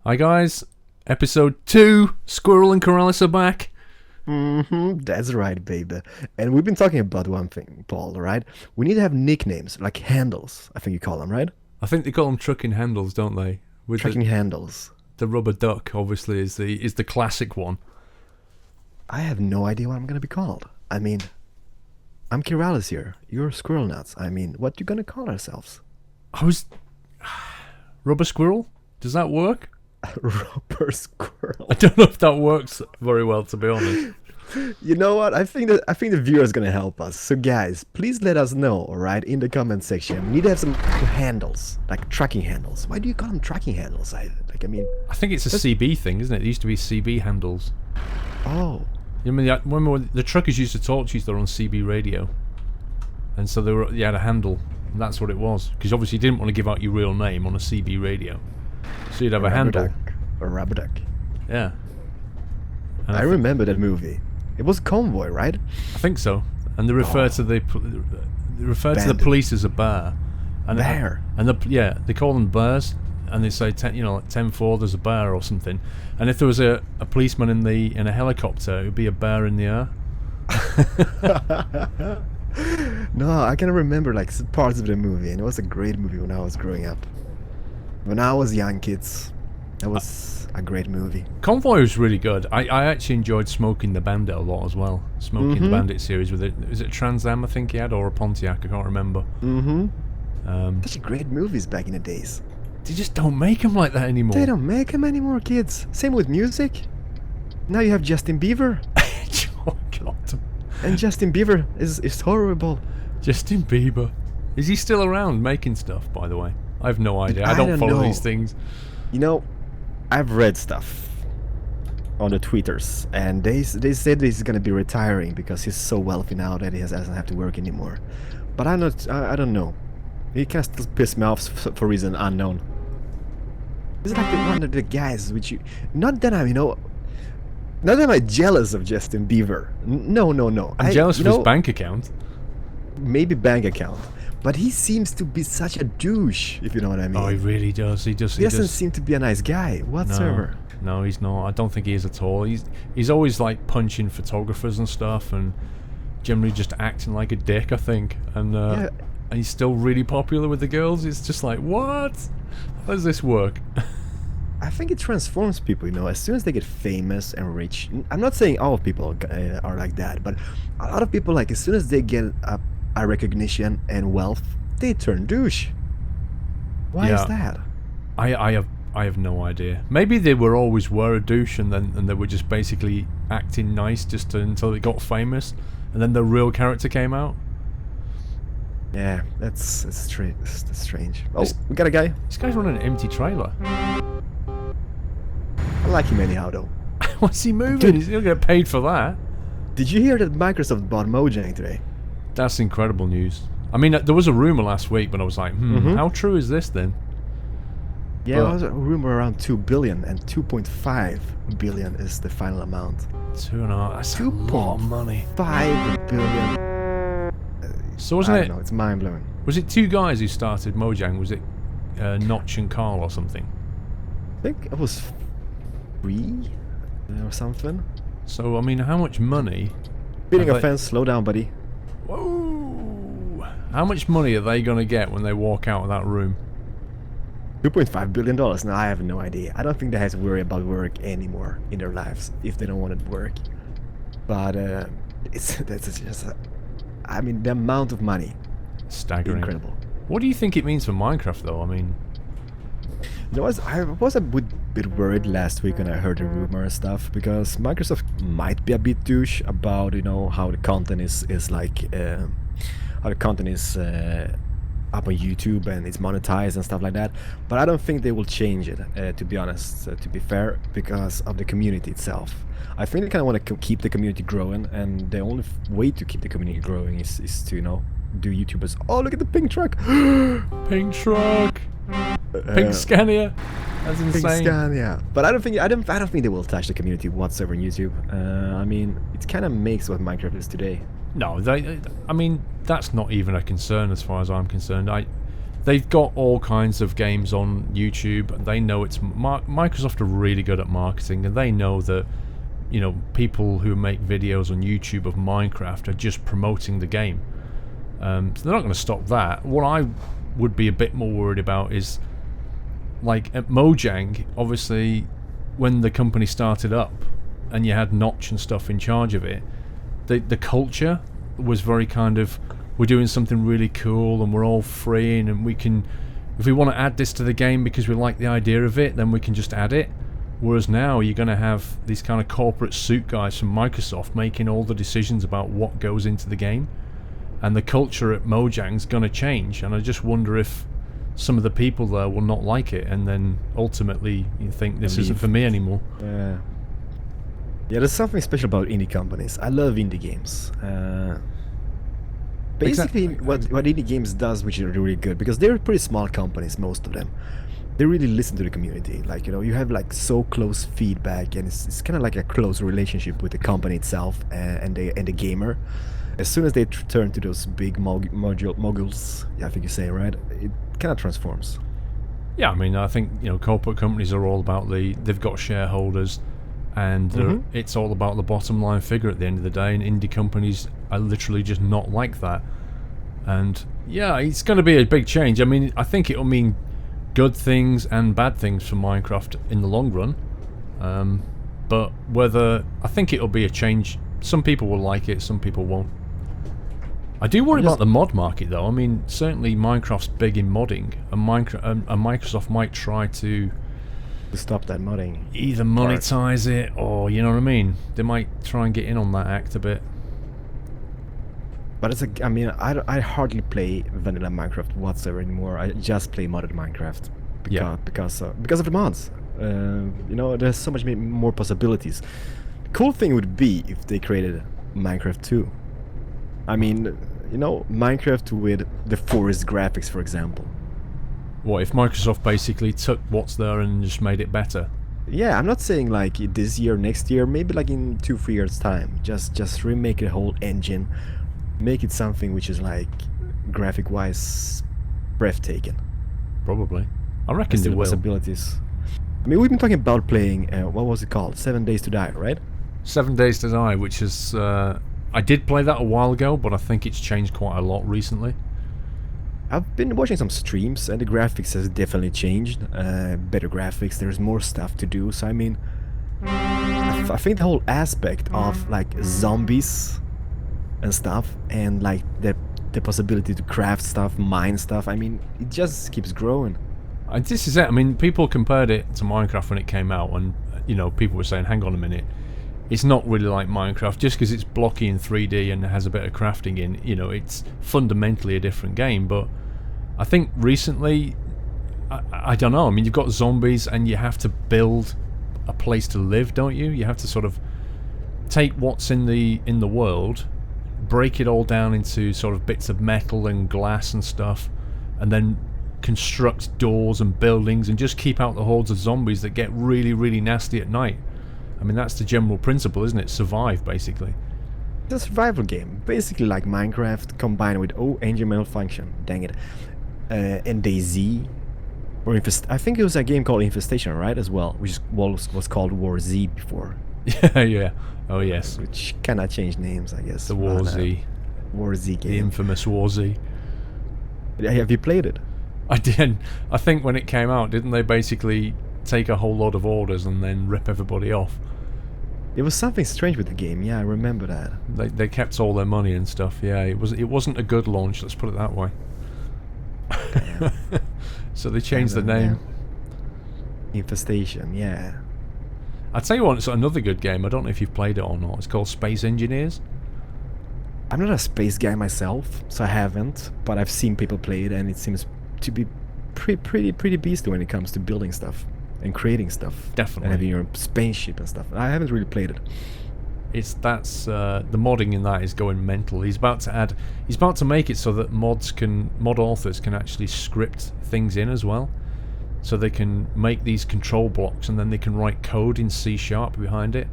Hi guys, episode 2, Squirrel and Keralis are back. That's right, baby. And we've been talking about one thing, Paul, right? We need to have nicknames, like handles, I think you call them, right? I think they call them trucking handles, don't they? With Trucking handles. the rubber duck, obviously, is the classic one. I have no idea what I'm going to be called. I mean, I'm Keralis here. You're Squirrel Nuts. I mean, what you going to call ourselves? Rubber squirrel? Does that work? Rubber Squirrel. I don't know if that works very well, to be honest. You know what? I think the viewer is gonna help us. So guys, please let us know, all right, in the comment section. We need to have some handles, like tracking handles. Why do you call them tracking handles? I think it's a CB thing, isn't it? It used to be CB handles. Oh. You remember when the truckers used to talk to each other on CB radio, and so you had a handle, and that's what it was. Because obviously you didn't want to give out your real name on a CB radio, so you'd have a handle. A rubber duck. Yeah. And I remember that movie. It was Convoy, right? I think so. And they refer to the police as a bear. And bear. They call them bears, and they say 10-4 there's a bear or something. And if there was a policeman in a helicopter, it would be a bear in the air. No, I can remember like parts of the movie, and it was a great movie when I was growing up. When I was young, kids, that was a great movie. Convoy was really good. I actually enjoyed Smoking the Bandit a lot as well. Smoking the Bandit series with it. Was it a Trans Am I think he had, or a Pontiac? I can't remember. Such great movies back in the days. They just don't make them like that anymore. They don't make them anymore, kids. Same with music. Now you have Justin Bieber. Oh God. And Justin Bieber is horrible. Justin Bieber. Is he still around making stuff, by the way? I have no idea. I don't follow these things. You know, I've read stuff on the tweeters, and they said he's gonna be retiring because he's so wealthy now that he doesn't have to work anymore. But I don't know. He can still piss me off for reason unknown. He's like one of the guys which you. Not that I'm jealous of Justin Bieber. No. I'm jealous of his bank account. Maybe bank account. But he seems to be such a douche, if you know what I mean. Oh, he really does. He doesn't seem to be a nice guy whatsoever. No, he's not. I don't think he is at all. He's always like punching photographers and stuff, and generally just acting like a dick, I think. And and he's still really popular with the girls. It's just like, what? How does this work? I think it transforms people, as soon as they get famous and rich. I'm not saying all people are like that, but a lot of people, like, as soon as they get a recognition and wealth, they turn douche. Why is that? I have no idea. Maybe they always were a douche, and they were just basically acting nice until they got famous, and then the real character came out. Yeah, that's strange. Oh, we got a guy. This guy's running an empty trailer. I like him anyhow, though. What's he moving? He's gonna get paid for that. Did you hear that Microsoft bought Mojang today? That's incredible news. I mean, there was a rumor last week, but I was like, how true is this then? Yeah, it was a rumor around 2 billion, and 2.5 billion is the final amount. 2.5. That's a lot of money. 5 billion. So wasn't it? No, it's mind blowing. Was it two guys who started Mojang? Was it Notch and Carl or something? I think it was 3 or something. So I mean, how much money? Beating a fence. Slow down, buddy. Whoa! How much money are they gonna get when they walk out of that room? $2.5 billion. Now I have no idea. I don't think they have to worry about work anymore in their lives if they don't want to work. But that's just. I mean, the amount of money. Staggering. Incredible. What do you think it means for Minecraft, though? I mean, I was a bit worried last week when I heard the rumor and stuff, because Microsoft might be a bit douche about how the content is like how the content is up on YouTube and it's monetized and stuff like that. But I don't think they will change it, to be honest, to be fair, because of the community itself. I think they kind of want to keep the community growing, and the only way to keep the community growing is to do YouTubers. Oh, look at the pink truck! Pink truck, pink Scania. That's insane. Pink Scania. But I don't think they will touch the community whatsoever on YouTube. I mean, it kind of makes what Minecraft is today. No, I mean, that's not even a concern as far as I'm concerned. they've got all kinds of games on YouTube, and they know it's Microsoft are really good at marketing, and they know that, you know, people who make videos on YouTube of Minecraft are just promoting the game. So they're not going to stop that. What I would be a bit more worried about is, like at Mojang, obviously, when the company started up, and you had Notch and stuff in charge of it, the culture was very kind of, we're doing something really cool and we're all free, and we can, if we want to add this to the game because we like the idea of it, then we can just add it. Whereas now you're going to have these kind of corporate suit guys from Microsoft making all the decisions about what goes into the game, and the culture at Mojang's going to change, and I just wonder if some of the people there will not like it, and then ultimately you think this isn't for me anymore. Yeah, there's something special about indie companies. I love indie games. Basically, what indie games does, which is really good, because they're pretty small companies, most of them. They really listen to the community. Like, you know, you have like so close feedback, and it's kind of like a close relationship with the company itself and the gamer. As soon as they turn to those big moguls, yeah, I think you say it right, it kind of transforms. Yeah, I mean, I think, you know, corporate companies are all about they've got shareholders, and it's all about the bottom line figure at the end of the day, and indie companies are literally just not like that. And yeah, it's going to be a big change. I mean, I think it'll mean good things and bad things for Minecraft in the long run, but I think it'll be a change. Some people will like it, some people won't. I do worry about the mod market, though. I mean, certainly Minecraft's big in modding, and Microsoft might try to stop that modding. Either monetize it, or, you know what I mean? They might try and get in on that act a bit. But I mean, I hardly play vanilla Minecraft whatsoever anymore. I just play modded Minecraft because of the mods. You know, there's so much more possibilities. The cool thing would be if they created Minecraft 2. I mean, you know, Minecraft with the forest graphics, for example. What if Microsoft basically took what's there and just made it better? Yeah, I'm not saying like this year, next year, maybe like in 2-3 years time. Just remake the whole engine, make it something which is like graphic-wise breathtaking. Probably. I reckon the they will. Possibilities. I mean, we've been talking about playing, what was it called? 7 Days to Die, right? 7 Days to Die, which is, I did play that a while ago, but I think it's changed quite a lot recently. I've been watching some streams, and the graphics has definitely changed. Better graphics, there's more stuff to do, so I mean, I think the whole aspect of like zombies and stuff, and like the possibility to craft stuff, mine stuff, I mean, it just keeps growing. This is it. I mean, people compared it to Minecraft when it came out, and, you know, people were saying, hang on a minute, it's not really like Minecraft just because it's blocky in 3D and has a bit of crafting in. You know, it's fundamentally a different game. But I think recently, I don't know. I mean, you've got zombies, and you have to build a place to live, don't you? You have to sort of take what's in the world, break it all down into sort of bits of metal and glass and stuff, and then construct doors and buildings and just keep out the hordes of zombies that get really, really nasty at night. I mean, that's the general principle, isn't it? Survive, basically. It's a survival game, basically like Minecraft combined with engine malfunction. Dang it, and DayZ, or I think it was a game called Infestation, right? As well, which was called War Z before. Yeah. Oh yes. Which cannot change names, I guess. The War Z. War Z game. The infamous War Z. Have you played it? I did. I think when it came out, didn't they basically take a whole lot of orders and then rip everybody off? It was something strange with the game. Yeah, I remember that. They kept all their money and stuff. Yeah, it wasn't a good launch. Let's put it that way. So they changed the name. Yeah. Infestation. Yeah. I'll tell you what. It's another good game. I don't know if you've played it or not. It's called Space Engineers. I'm not a space guy myself, so I haven't. But I've seen people play it, and it seems to be pretty beastly when it comes to building stuff and creating stuff. Definitely. And having your spaceship and stuff. I haven't really played it. The modding in that is going mental. He's about to make it so that mod authors can actually script things in as well. So they can make these control blocks, and then they can write code in C# behind it,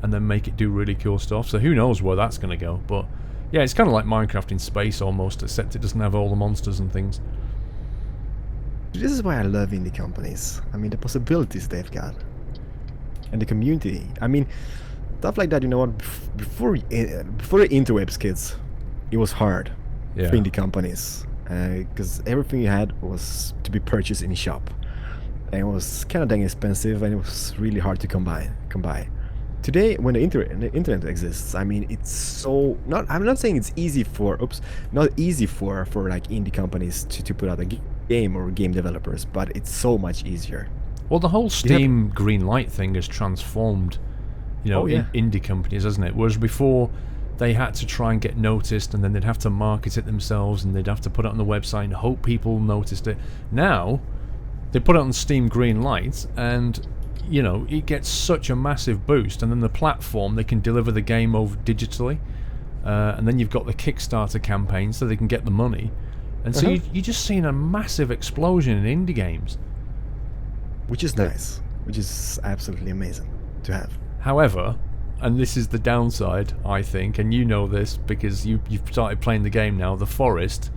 and then make it do really cool stuff. So who knows where that's going to go. But yeah, it's kind of like Minecraft in space almost, except it doesn't have all the monsters and things. This is why I love indie companies. I mean, the possibilities they've got, and the community. I mean, stuff like that. You know what? Before the interwebs, kids, it was hard for indie companies because everything you had was to be purchased in a shop, and it was kind of dang expensive, and it was really hard to come by. Today, when the internet exists, I mean, it's so not. I'm not saying it's easy for not easy for like indie companies to put out a game or game developers, but it's so much easier. Well, the whole Steam green light thing has transformed, indie companies, hasn't it? Whereas before, they had to try and get noticed, and then they'd have to market it themselves, and they'd have to put it on the website and hope people noticed it. Now, they put it on Steam green light, and it gets such a massive boost, and then the platform, they can deliver the game over digitally, and then you've got the Kickstarter campaign so they can get the money, and so you're just seeing a massive explosion in indie games, which is nice, which is absolutely amazing to have. However, and this is the downside, I think, and you know this because you've started playing the game now, the Forest.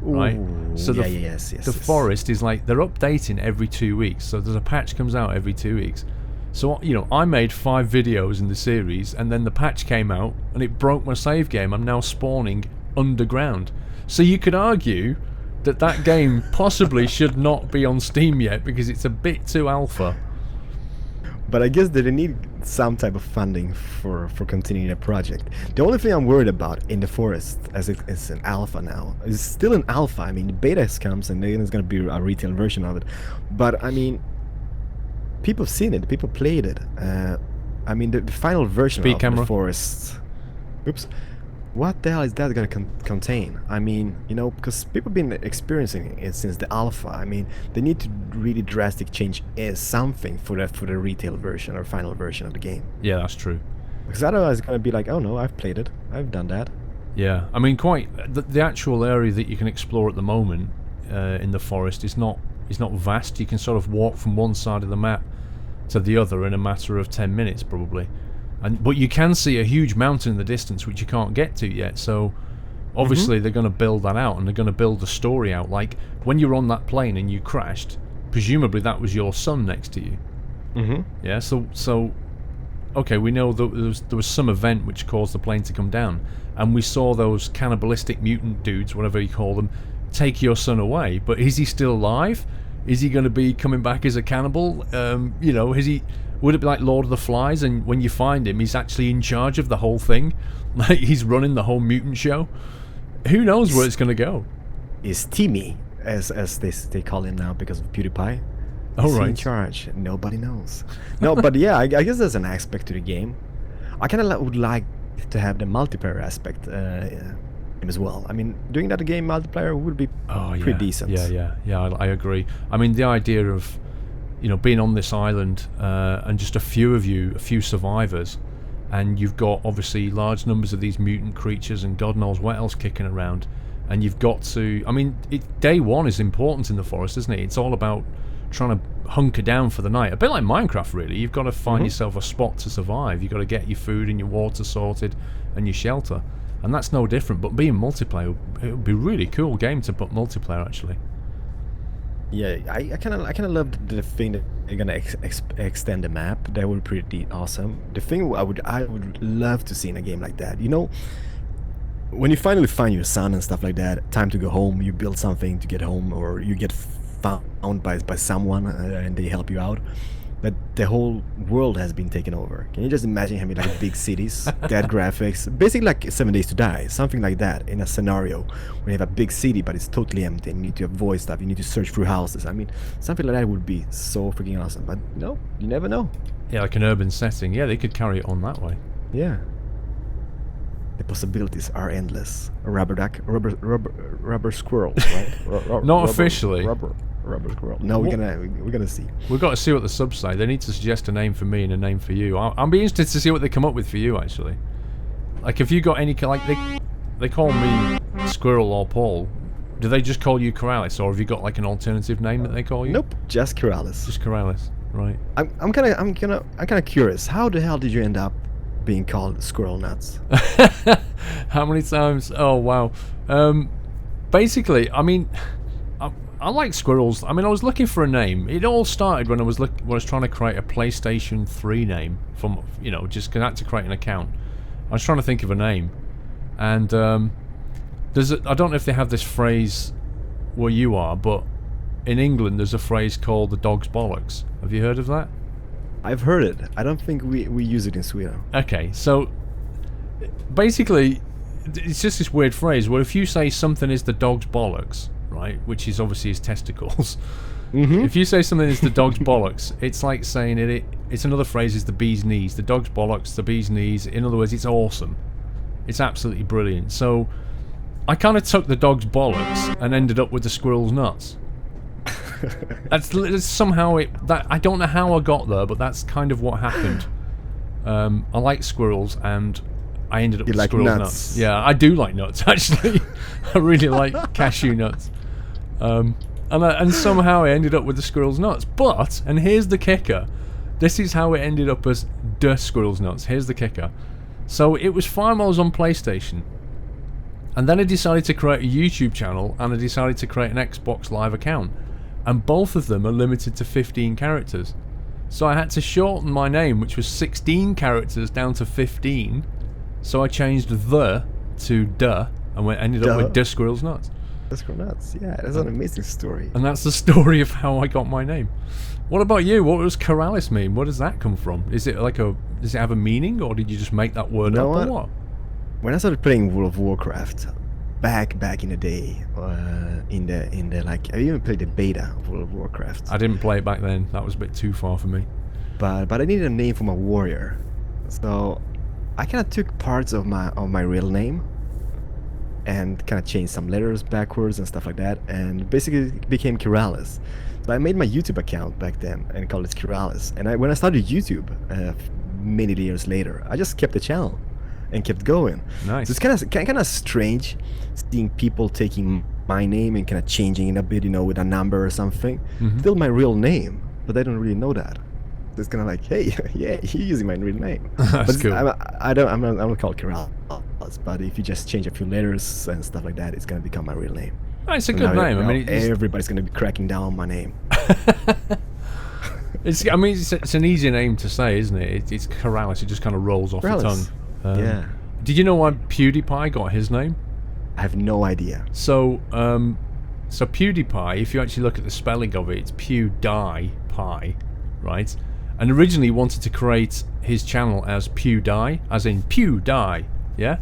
Right, so the Forest is like they're updating every 2 weeks, so there's a patch comes out every 2 weeks. So I made 5 videos in the series, and then the patch came out and it broke my save game. I'm now spawning underground, so you could argue that game possibly should not be on Steam yet because it's a bit too alpha. But I guess they need some type of funding for continuing the project. The only thing I'm worried about in the Forest, as it's an alpha now, is still an alpha. I mean, the beta comes and then it's going to be a retail version of it. But I mean, people have seen it, people played it. I mean, the final version of the Forest. Oops. What the hell is that going to contain? I mean, because people have been experiencing it since the alpha. I mean, they need to really drastic change something for the retail version or final version of the game. Yeah, that's true. Because otherwise it's going to be like, oh no, I've played it, I've done that. Yeah, I mean, quite the actual area that you can explore at the moment in the Forest is not vast. You can sort of walk from one side of the map to the other in a matter of 10 minutes probably. But you can see a huge mountain in the distance which you can't get to yet, so obviously they're going to build that out, and they're going to build the story out. Like, when you were on that plane and you crashed, presumably that was your son next to you. Yeah, so okay, we know that there was some event which caused the plane to come down, and we saw those cannibalistic mutant dudes, whatever you call them, take your son away. But is he still alive? Is he going to be coming back as a cannibal? Would it be like Lord of the Flies, and when you find him, he's actually in charge of the whole thing? Like, he's running the whole mutant show? Who knows where it's going to go? Is Timmy, as they call him now because of PewDiePie. Oh, right. In charge. Nobody knows. No, but yeah, I guess there's an aspect to the game. I kind of would like to have the multiplayer aspect as well. I mean, doing that game multiplayer would be pretty decent. Yeah, I agree. I mean, the idea of being on this island and just a few survivors, and you've got obviously large numbers of these mutant creatures and God knows what else kicking around, and you've got to, I mean, day one is important in the Forest, isn't it? It's all about trying to hunker down for the night, a bit like Minecraft really. You've got to find yourself a spot to survive. You've got to get your food and your water sorted and your shelter, and that's no different. But being multiplayer, it would be a really cool game to put multiplayer actually. Yeah, I kind of love the thing that they're gonna extend the map. That would be pretty awesome. The thing I would love to see in a game like that, when you finally find your son and stuff like that, time to go home. You build something to get home, or you get found by someone and they help you out. That the whole world has been taken over. Can you just imagine having like big cities, dead graphics, basically like 7 Days to Die, something like that, in a scenario where you have a big city but it's totally empty and you need to avoid stuff, you need to search through houses. I mean, something like that would be so freaking awesome, but no, you never know. Yeah, like an urban setting. Yeah, they could carry it on that way. Yeah. The possibilities are endless. A rubber duck, rubber squirrel, right? Not officially. Rubber squirrel. No, we're gonna see. We've got to see what the subs say. They need to suggest a name for me and a name for you. I'll be interested to see what they come up with for you actually. Like, if you got any, like, they call me Squirrel or Paul. Do they just call you Keralis, or have you got like an alternative name that they call you? Nope, just Keralis. Just Keralis, right? I'm kind of curious. How the hell did you end up being called Squirrel Nuts? How many times? Oh wow. Basically, I mean, I like squirrels. I mean, I was looking for a name. It all started when I was trying to create a PlayStation 3 name from, you know, just because I had to create an account. I was trying to think of a name, and I don't know if they have this phrase where you are, but in England there's a phrase called the dog's bollocks. Have you heard of that? I've heard it. I don't think we use it in Sweden. Okay, so basically it's just this weird phrase where if you say something is the dog's bollocks, right, which is obviously his testicles, if you say something is the dog's bollocks, it's like saying it's another phrase is the bee's knees. The dog's bollocks, the bee's knees. In other words, it's awesome. It's absolutely brilliant. So I kind of took the dog's bollocks and ended up with the squirrel's nuts. That's somehow I don't know how I got there, but that's kind of what happened. I like squirrels, and I ended up with like squirrel nuts. Yeah, I do like nuts, actually. I really like cashew nuts. And somehow I ended up with the squirrel's nuts. But, and here's the kicker, this is how it ended up as the squirrel's nuts. Here's the kicker. So it was fine while I was on PlayStation, and then I decided to create a YouTube channel, and I decided to create an Xbox Live account. And both of them are limited to 15 characters. So I had to shorten my name, which was 16 characters, down to 15. So I changed the to duh, and ended up with the squirrel's nuts. The squirrel nuts, yeah, that's an amazing story. And that's the story of how I got my name. What about you? What does Keralis mean? Where does that come from? Does it have a meaning, or did you just make that word up, or what? When I started playing World of Warcraft, back in the day, in the like, I even played the beta of World of Warcraft. I didn't play it back then. That was a bit too far for me. But I needed a name for my warrior, so I kind of took parts of my real name and kind of changed some letters backwards and stuff like that, and basically it became Keralis. So I made my YouTube account back then and called it Keralis. And when I started YouTube many years later, I just kept the channel and kept going. Nice. So it's kind of strange seeing people taking my name and kind of changing it a bit, you know, with a number or something. Still my real name, but they don't really know that. So it's kind of like, hey, yeah, you're using my real name. That's cool. I'm not called Keralis, but if you just change a few letters and stuff like that, it's gonna become my real name. It's a good name. I mean, everybody's gonna be cracking down on my name. It's an easy name to say, isn't it? It's Keralis. It just kind of rolls off the tongue. Yeah. Did you know why PewDiePie got his name? I have no idea. So PewDiePie, if you actually look at the spelling of it, it's PewDiePie, right? And originally he wanted to create his channel as PewDie, as in Pew Die, yeah?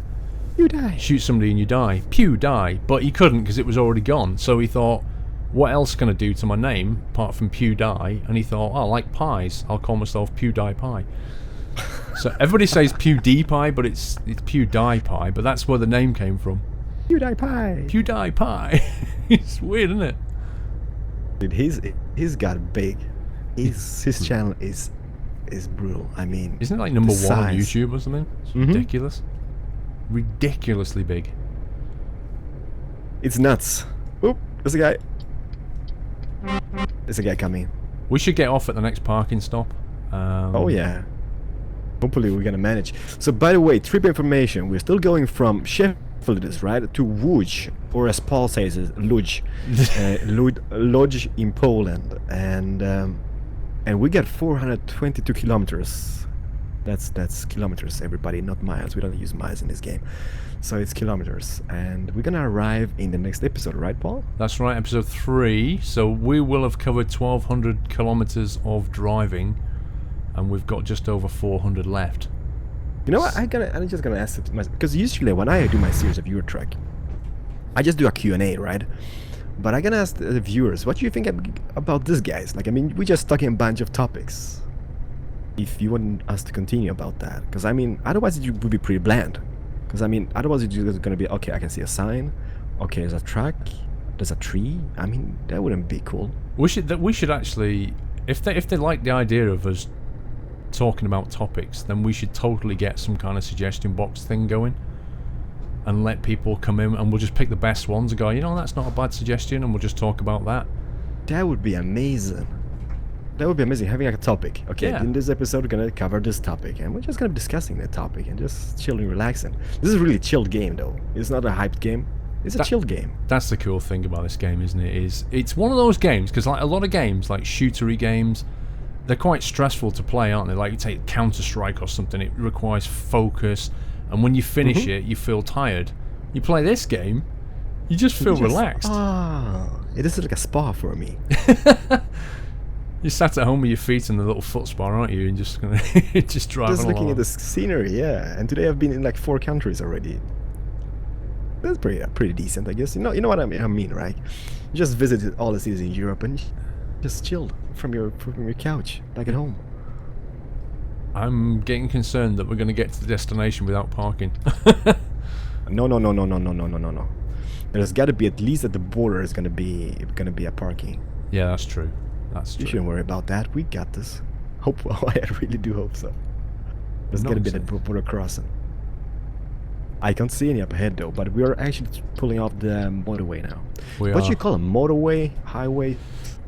You die. Shoot somebody and you die. PewDie. But he couldn't because it was already gone. So he thought, what else can I do to my name apart from PewDie? And he thought, I like pies. I'll call myself PewDiePie. So everybody says PewDiePie, but it's PewDiePie. But that's where the name came from. PewDiePie. PewDiePie. It's weird, isn't it? Dude, he's got big. His channel is brutal. I mean, isn't it like number one on YouTube or something? It's ridiculous. Ridiculously big. It's nuts. Oop, there's a guy. There's a guy coming. We should get off at the next parking stop. Oh yeah. Hopefully we're gonna manage. So by the way, trip information. We're still going from Sheffield, right, to Łódź, or as Paul says, Łódź, Łódź in Poland, and we got 422 kilometers. That's kilometers, everybody, not miles. We don't use miles in this game, so it's kilometers. And we're gonna arrive in the next episode, right, Paul? That's right, episode 3. So we will have covered 1,200 kilometers of driving, and we've got just over 400 left. You know what? I'm just gonna ask it because usually when I do my series of Euro Truck, I just do a Q&A, right? But I'm gonna ask the viewers, what do you think about this, guys? Like, I mean, we're just talking a bunch of topics. If you want us to continue about that, because I mean, otherwise it would be pretty bland. Because I mean, otherwise it's just gonna be, okay, I can see a sign, okay, there's a truck, there's a tree. I mean, that wouldn't be cool. We should actually, if they like the idea of us talking about topics, then we should totally get some kind of suggestion box thing going and let people come in, and we'll just pick the best ones and go, you know, that's not a bad suggestion, and we'll just talk about that. That would be amazing. That would be amazing, having like a topic. Okay, yeah. In this episode we're gonna cover this topic, and we're just gonna be discussing that topic and just chilling, relaxing. This is a really chilled game though. It's not a hyped game. It's a chill game. That's the cool thing about this game, isn't it? It's one of those games, because like a lot of games, like shootery games, they're quite stressful to play, aren't they? Like you take Counter-Strike or something, it requires focus, and when you finish it, you feel tired. You play this game, you just feel relaxed. It is like a spa for me. You sat at home with your feet in the little foot spa, aren't you? And just gonna just driving Just looking along. at the scenery, yeah. And today I've been in like 4 countries already. That's pretty decent, I guess. You know what I mean, right? You just visited all the cities in Europe and just chilled from your couch back at home. I'm getting concerned that we're going to get to the destination without parking. No. There's got to be, at least at the border, is gonna be a parking. Yeah, that's true. That's true. You shouldn't worry about that. We got this. I really do hope so. There's got to be that border crossing. I can't see any up ahead though, but we are actually pulling off the motorway now. What do you call it? Motorway, highway,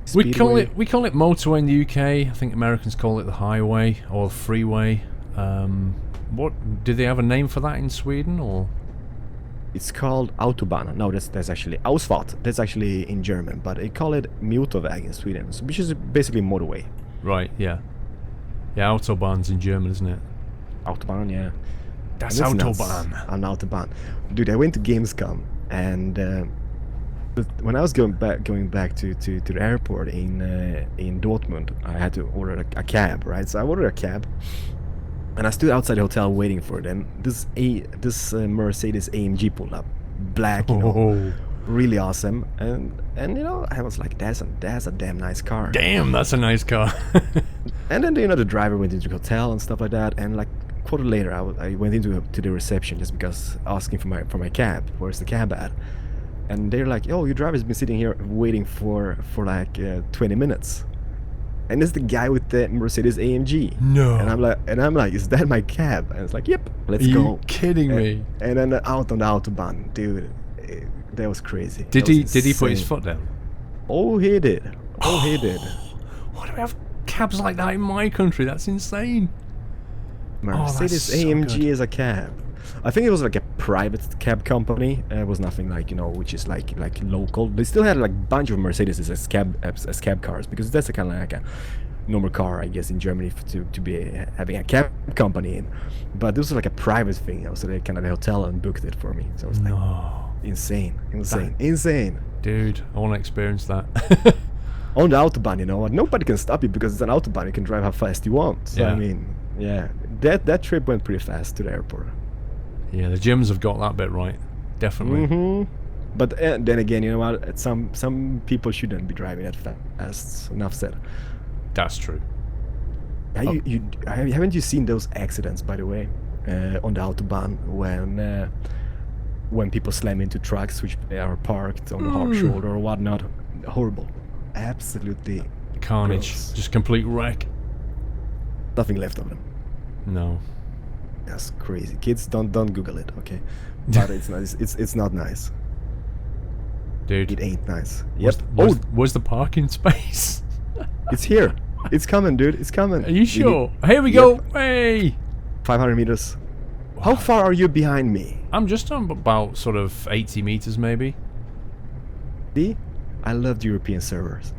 speedway? We call it motorway in the UK. I think Americans call it the highway or freeway. What do they have a name for that in Sweden, or? It's called Autobahn. No, that's actually Ausfahrt. That's actually in German, but they call it Motorväg in Sweden, which is basically motorway. Right, yeah. Yeah, Autobahn's in German, isn't it? Autobahn, yeah. That's Autobahn. An Autobahn. Dude, I went to Gamescom, and when I was going back to the airport in Dortmund, I had to order a cab, right? So I ordered a cab. And I stood outside the hotel waiting for it, and this Mercedes AMG pulled up, black, really awesome, and I was like, that's a damn nice car. Damn, that's a nice car. And then the driver went into the hotel and stuff like that, and like a quarter later, I went into the reception just because asking for my cab. Where's the cab at? And they're like, oh, your driver's been sitting here waiting for like 20 minutes. And it's the guy with the Mercedes AMG. No. And I'm like, is that my cab? And it's like, yep, let's go. Are you kidding me? And then out on the Autobahn, dude, that was crazy. Did he put his foot down? Oh, he did. He did. Why do we have cabs like that in my country? That's insane. Mercedes that's so AMG good. is a cab. I think it was like a private cab company. It was nothing like, which is like local. They still had like a bunch of Mercedes as cab cars, because that's a kind of like a normal car, I guess, in Germany to be having a cab company in. But this was like a private thing. So they kind of the hotel and booked it for me. So it was like insane. Dude, I want to experience that. On the Autobahn, nobody can stop you because it's an Autobahn. You can drive how fast you want. So yeah. I mean, yeah, that trip went pretty fast to the airport. Yeah, the Germans have got that bit right, definitely. Mm-hmm. But then again, you know what? Some people shouldn't be driving that fast. Enough said. That's true. Haven't you seen those accidents, by the way, on the Autobahn when people slam into trucks which are parked on the hard shoulder or whatnot? Horrible, absolutely Carnage, gross. just complete wreck. Nothing left of them. No. That's crazy. Kids, don't Google it, okay? But it's nice. It's not nice. Dude. It ain't nice. Yep. Where's the parking space? It's here. It's coming, dude. It's coming. Are you sure? Here we go. Hey. 500 meters. How far are you behind me? I'm just on about sort of 80 meters, maybe. See? I love the European servers.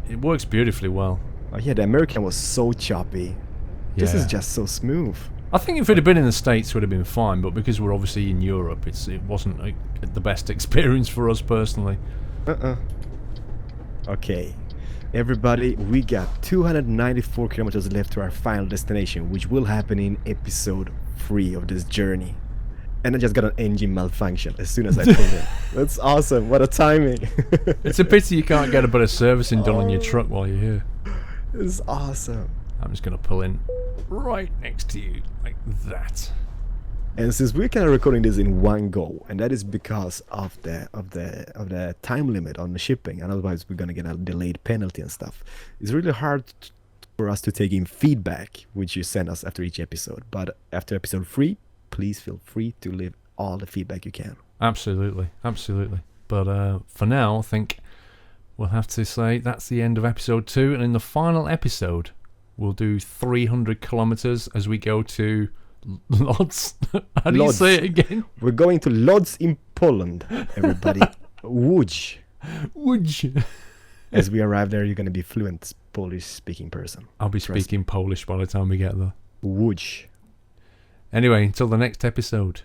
It works beautifully well. Oh yeah, the American was so choppy. This is just so smooth. I think if it had been in the States, it would have been fine, but because we're obviously in Europe, it wasn't the best experience for us personally. Okay, everybody, we got 294 kilometers left to our final destination, which will happen in episode 3 of this journey. And I just got an engine malfunction as soon as I pulled in. That's awesome. What a timing. It's a pity you can't get a bit of servicing done on your truck while you're here. This is awesome. I'm just going to pull in right next to you, like that. And since we're kind of recording this in one go, and that is because of the time limit on the shipping, and otherwise we're gonna get a delayed penalty and stuff. It's really hard for us to take in feedback, which you send us after each episode. But after episode 3, please feel free to leave all the feedback you can. Absolutely. But for now, I think we'll have to say that's the end of episode 2, and in the final episode, we'll do 300 kilometers as we go to Lodz? How do you say it again? We're going to Lodz in Poland, everybody. Łódź. Łódź. As we arrive there, you're going to be fluent Polish-speaking person. I'll be Trust speaking Polish by the time we get there. Łódź. Anyway, until the next episode.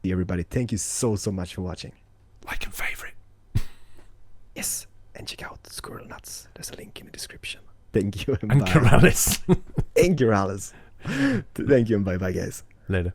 Everybody, thank you so much for watching. Like and favourite. Yes, and check out Squirrel Nuts. There's a link in the description. Thank you and And bye. Keralis. And Keralis. Thank you and bye guys. Later.